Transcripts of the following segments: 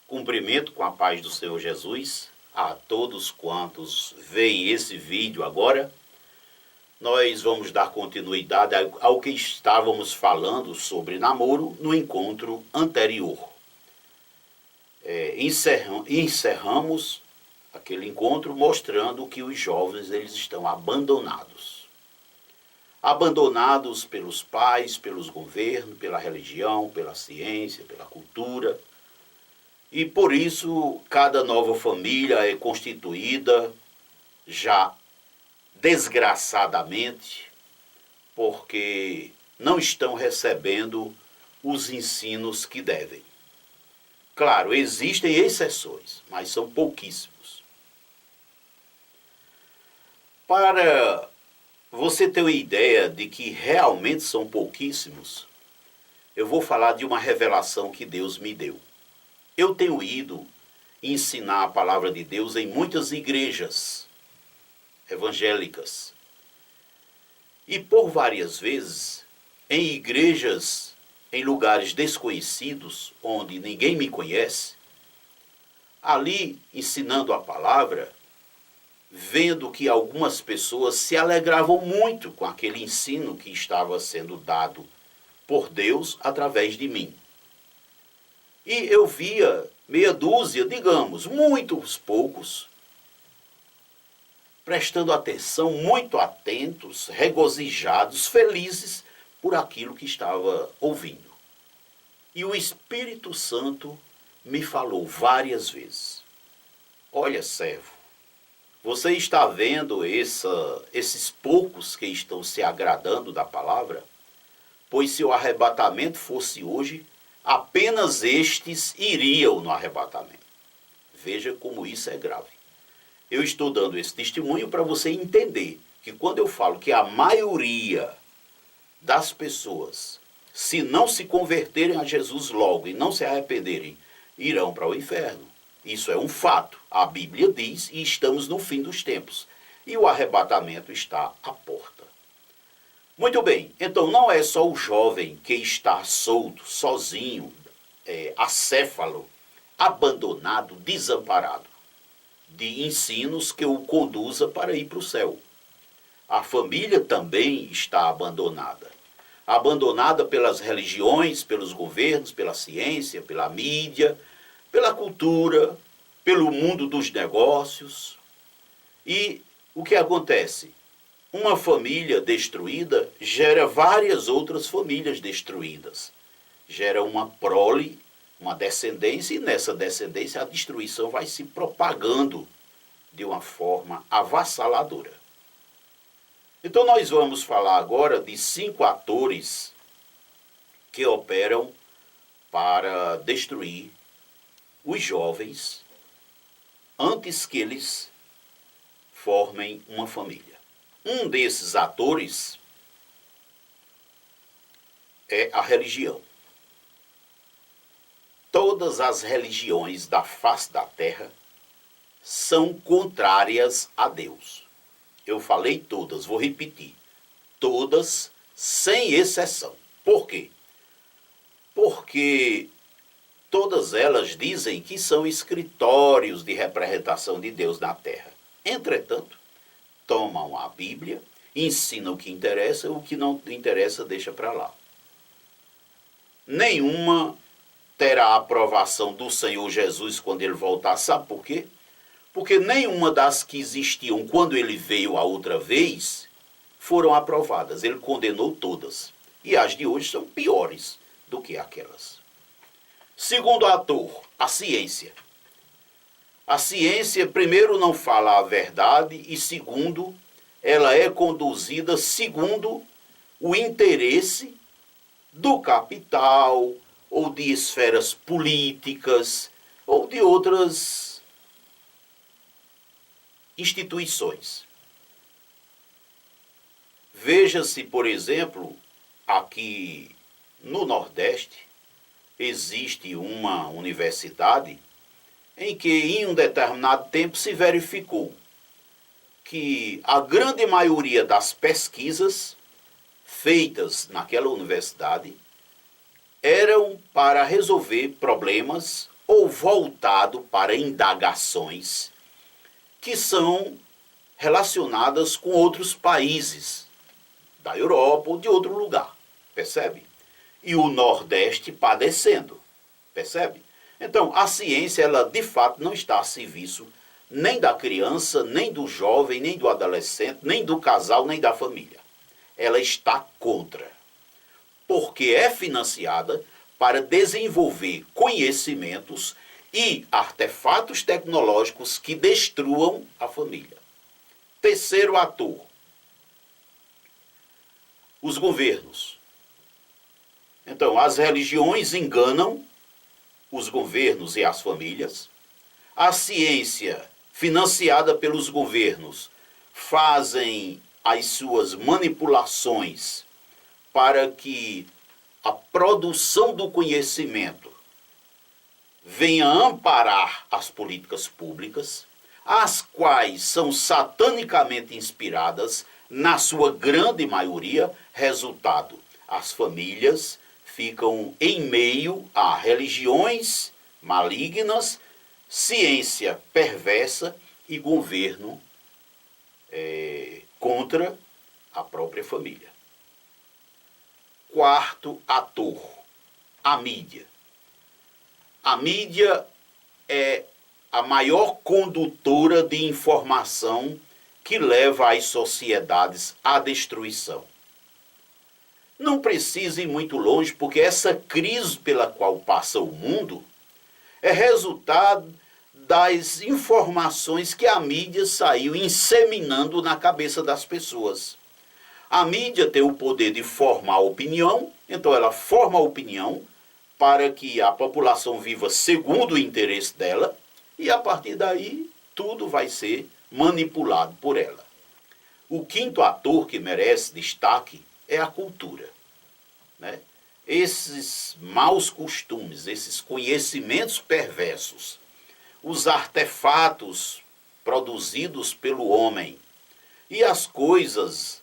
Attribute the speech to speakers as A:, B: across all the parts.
A: Cumprimento com a paz do Senhor Jesus a todos quantos veem esse vídeo agora. Nós vamos dar continuidade ao que estávamos falando sobre namoro no encontro anterior. Encerramos aquele encontro mostrando que os jovens eles estão abandonados. Abandonados pelos pais, pelos governos, pela religião, pela ciência, pela cultura. E por isso, cada nova família é constituída já desgraçadamente, porque não estão recebendo os ensinos que devem. Claro, existem exceções, mas são pouquíssimos. Para você ter uma ideia de que realmente são pouquíssimos, eu vou falar de uma revelação que Deus me deu. Eu tenho ido ensinar a palavra de Deus em muitas igrejas evangélicas. E por várias vezes, em igrejas, em lugares desconhecidos, onde ninguém me conhece, ali ensinando a palavra, vendo que algumas pessoas se alegravam muito com aquele ensino que estava sendo dado por Deus através de mim. E eu via meia dúzia, digamos, muitos poucos, prestando atenção, muito atentos, regozijados, felizes por aquilo que estava ouvindo. E o Espírito Santo me falou várias vezes: olha, servo, você está vendo esses poucos que estão se agradando da palavra? Pois se o arrebatamento fosse hoje, apenas estes iriam no arrebatamento. Veja como isso é grave. Eu estou dando esse testemunho para você entender que quando eu falo que a maioria das pessoas, se não se converterem a Jesus logo e não se arrependerem, irão para o inferno. Isso é um fato. A Bíblia diz e estamos no fim dos tempos. E o arrebatamento está à porta. Muito bem, então não é só o jovem que está solto, sozinho, acéfalo, abandonado, desamparado, de ensinos que o conduza para ir para o céu. A família também está abandonada. Abandonada pelas religiões, pelos governos, pela ciência, pela mídia, pela cultura, pelo mundo dos negócios. E o que acontece? Uma família destruída gera várias outras famílias destruídas. Gera uma prole, uma descendência, e nessa descendência a destruição vai se propagando de uma forma avassaladora. Então nós vamos falar agora de 5 atores que operam para destruir os jovens antes que eles formem uma família. Um desses atores é a religião. Todas as religiões da face da terra são contrárias a Deus. Eu falei todas, vou repetir. Todas, sem exceção. Por quê? Porque todas elas dizem que são escritórios de representação de Deus na terra. Entretanto, tomam a Bíblia, ensinam o que interessa, o que não interessa deixa para lá. Nenhuma terá a aprovação do Senhor Jesus quando ele voltar. Sabe por quê? Porque nenhuma das que existiam quando ele veio a outra vez foram aprovadas. Ele condenou todas. E as de hoje são piores do que aquelas. Segundo ator, a ciência. A ciência, primeiro, não fala a verdade e, segundo, ela é conduzida segundo o interesse do capital ou de esferas políticas ou de outras instituições. Veja-se, por exemplo, aqui no Nordeste, existe uma universidade em que em um determinado tempo se verificou que a grande maioria das pesquisas feitas naquela universidade eram para resolver problemas ou voltado para indagações que são relacionadas com outros países da Europa ou de outro lugar, percebe? E o Nordeste padecendo, percebe? Então, a ciência, ela de fato não está a serviço nem da criança, nem do jovem, nem do adolescente, nem do casal, nem da família. Ela está contra, porque é financiada para desenvolver conhecimentos e artefatos tecnológicos que destruam a família. Terceiro ator, os governos. Então, as religiões enganam os governos e as famílias. A ciência, financiada pelos governos, fazem as suas manipulações para que a produção do conhecimento venha amparar as políticas públicas, as quais são satanicamente inspiradas, na sua grande maioria. Resultado, as famílias ficam em meio a religiões malignas, ciência perversa e governo contra a própria família. Quarto ator, a mídia. A mídia é a maior condutora de informação que leva as sociedades à destruição. Não precisa ir muito longe, porque essa crise pela qual passa o mundo é resultado das informações que a mídia saiu inseminando na cabeça das pessoas. A mídia tem o poder de formar opinião, então ela forma a opinião para que a população viva segundo o interesse dela, e a partir daí tudo vai ser manipulado por ela. O quinto ator que merece destaque é a cultura, né? Esses maus costumes, esses conhecimentos perversos, os artefatos produzidos pelo homem e as coisas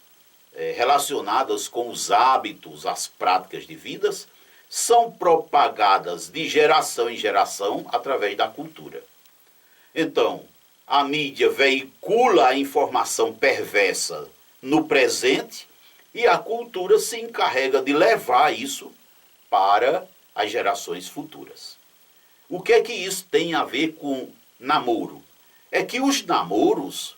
A: relacionadas com os hábitos, as práticas de vidas, são propagadas de geração em geração através da cultura. Então, a mídia veicula a informação perversa no presente e a cultura se encarrega de levar isso para as gerações futuras. O que é que isso tem a ver com namoro? É que os namoros,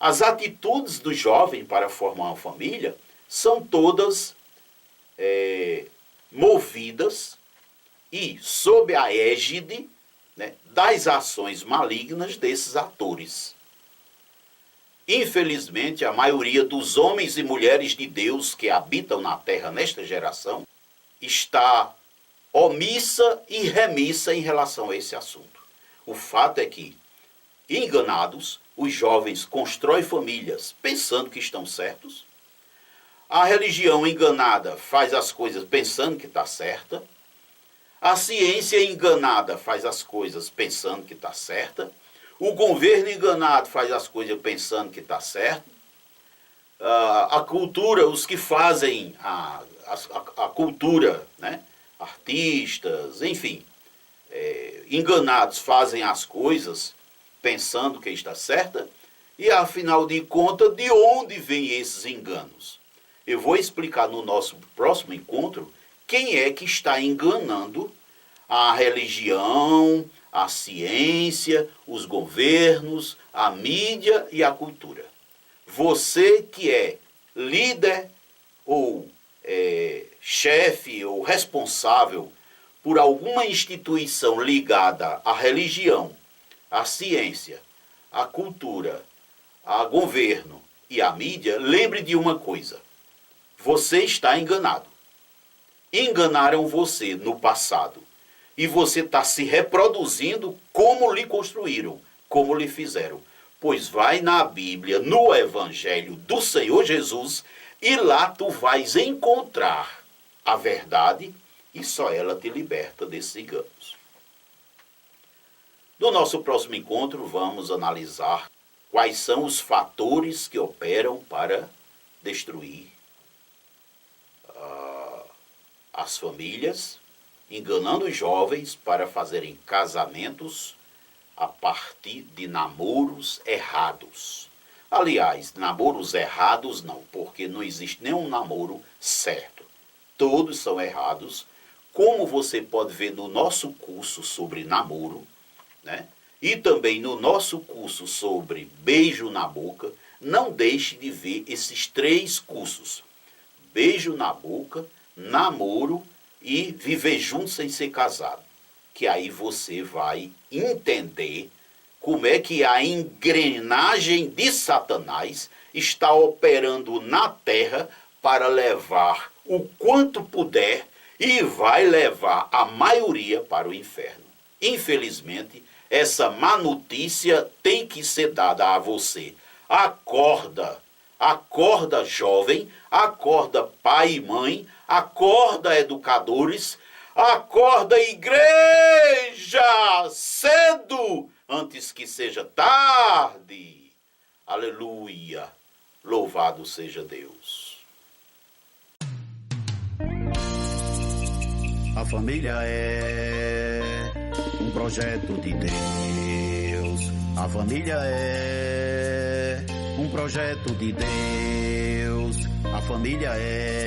A: as atitudes do jovem para formar uma família, são todas movidas e sob a égide, né, das ações malignas desses atores. Infelizmente, a maioria dos homens e mulheres de Deus que habitam na terra nesta geração está omissa e remissa em relação a esse assunto. O fato é que, enganados, os jovens constroem famílias pensando que estão certos. A religião enganada faz as coisas pensando que está certa. A ciência enganada faz as coisas pensando que está certa. O governo enganado faz as coisas pensando que está certo. A cultura, os que fazem a cultura, né? Artistas, enfim, enganados fazem as coisas pensando que está certa. E afinal de contas, de onde vêm esses enganos? Eu vou explicar no nosso próximo encontro quem é que está enganando a religião, a ciência, os governos, a mídia e a cultura. Você que é líder ou chefe ou responsável por alguma instituição ligada à religião, à ciência, à cultura, a governo e à mídia, lembre de uma coisa: você está enganado. Enganaram você no passado. E você está se reproduzindo como lhe construíram, como lhe fizeram. Pois vai na Bíblia, no Evangelho do Senhor Jesus, e lá tu vais encontrar a verdade, e só ela te liberta desses enganos. No nosso próximo encontro, vamos analisar quais são os fatores que operam para destruir as famílias, enganando os jovens para fazerem casamentos a partir de namoros errados. Aliás, namoros errados não, porque não existe nenhum namoro certo. Todos são errados, como você pode ver no nosso curso sobre namoro, né? E também no nosso curso sobre beijo na boca. Não deixe de ver esses 3 cursos: beijo na boca, namoro e viver junto sem ser casado. Que aí você vai entender como é que a engrenagem de Satanás está operando na terra para levar o quanto puder e vai levar a maioria para o inferno. Infelizmente, essa má notícia tem que ser dada a você. Acorda, acorda jovem, acorda pai e mãe, acorda educadores, acorda igreja, cedo, antes que seja tarde. Aleluia, louvado seja Deus.
B: A família é um projeto de Deus. A família é um projeto de Deus. A família é